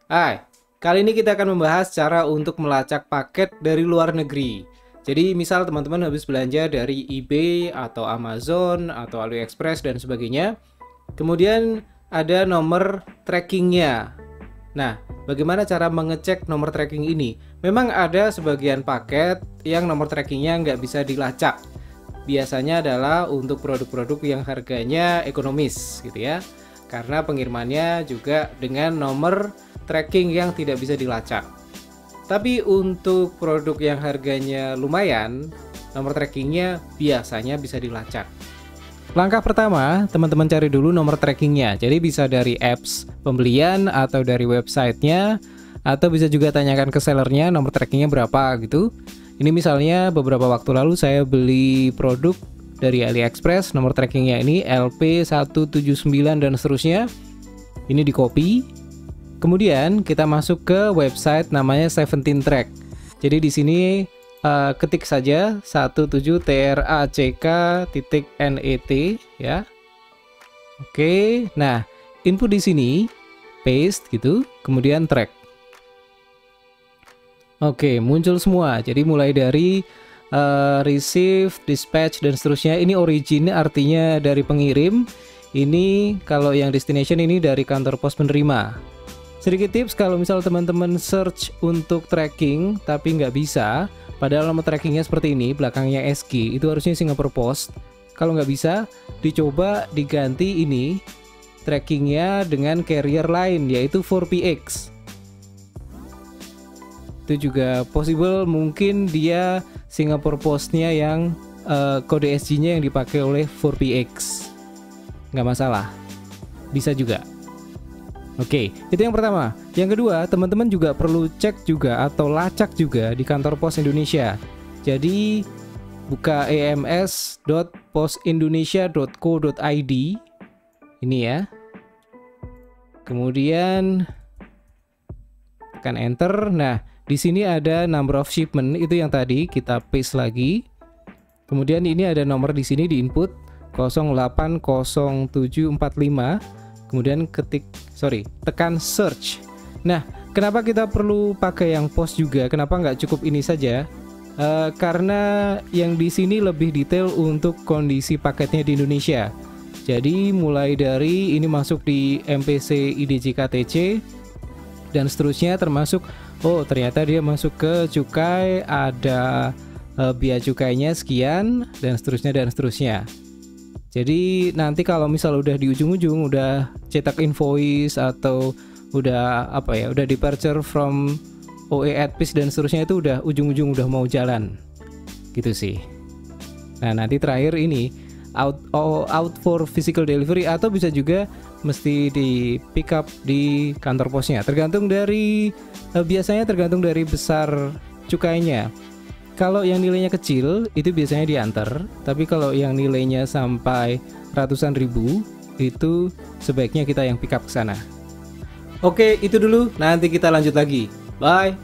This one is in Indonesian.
Hai, kali ini kita akan membahas cara untuk melacak paket dari luar negeri. Jadi misal teman-teman habis belanja dari eBay atau Amazon atau AliExpress dan sebagainya, kemudian ada nomor trackingnya. Nah, bagaimana cara mengecek nomor tracking ini? Memang ada sebagian paket yang nomor trackingnya nggak bisa dilacak. Biasanya adalah untuk produk-produk yang harganya ekonomis gitu ya, karena pengirimannya juga dengan nomor tracking yang tidak bisa dilacak. Tapi untuk produk yang harganya lumayan, nomor trackingnya biasanya bisa dilacak. Langkah pertama, teman-teman cari dulu nomor trackingnya. Jadi bisa dari apps pembelian atau dari websitenya, atau bisa juga tanyakan ke sellernya nomor trackingnya berapa gitu. Ini misalnya beberapa waktu lalu saya beli produk dari AliExpress, nomor trackingnya ini LP179 dan seterusnya. Ini di copy. Kemudian kita masuk ke website namanya 17 Track. Jadi di sini ketik saja 17track.net ya. Oke, nah input di sini paste gitu, kemudian track. Oke, muncul semua. Jadi mulai dari receive, dispatch dan seterusnya. Ini origin artinya dari pengirim. Ini kalau yang destination ini dari kantor pos penerima. Sedikit tips, kalau misal teman-teman search untuk tracking tapi nggak bisa, padahal nomor trackingnya seperti ini, belakangnya SG, itu harusnya Singapore Post. Kalau nggak bisa, dicoba diganti ini trackingnya dengan carrier lain, yaitu 4PX. Itu juga possible, mungkin dia Singapore Postnya yang kode SG-nya yang dipakai oleh 4PX. Nggak masalah, bisa juga. Oke, itu yang pertama. Yang kedua, teman-teman juga perlu cek juga atau lacak juga di kantor pos Indonesia. Jadi buka ems.posindonesia.co.id ini ya. Kemudian tekan enter. Nah, di sini ada number of shipment, itu yang tadi kita paste lagi. Kemudian ini ada nomor di sini di input 080745. Kemudian tekan search. Nah, kenapa kita perlu pakai yang post juga? Kenapa nggak cukup ini saja? Karena yang di sini lebih detail untuk kondisi paketnya di Indonesia. Jadi mulai dari ini masuk di MPC IDC KTC dan seterusnya, termasuk ternyata dia masuk ke cukai, ada bea cukainya sekian dan seterusnya. Jadi nanti kalau misal udah di ujung-ujung udah cetak invoice atau udah udah departure from OE Adpiece dan seterusnya, itu udah ujung-ujung udah mau jalan gitu sih. Nah, nanti terakhir ini out for physical delivery, atau bisa juga mesti di pick up di kantor posnya. Biasanya tergantung dari besar cukainya. Kalau yang nilainya kecil itu biasanya diantar, tapi kalau yang nilainya sampai ratusan ribu itu sebaiknya kita yang pick up ke sana. Oke, itu dulu. Nanti kita lanjut lagi. Bye.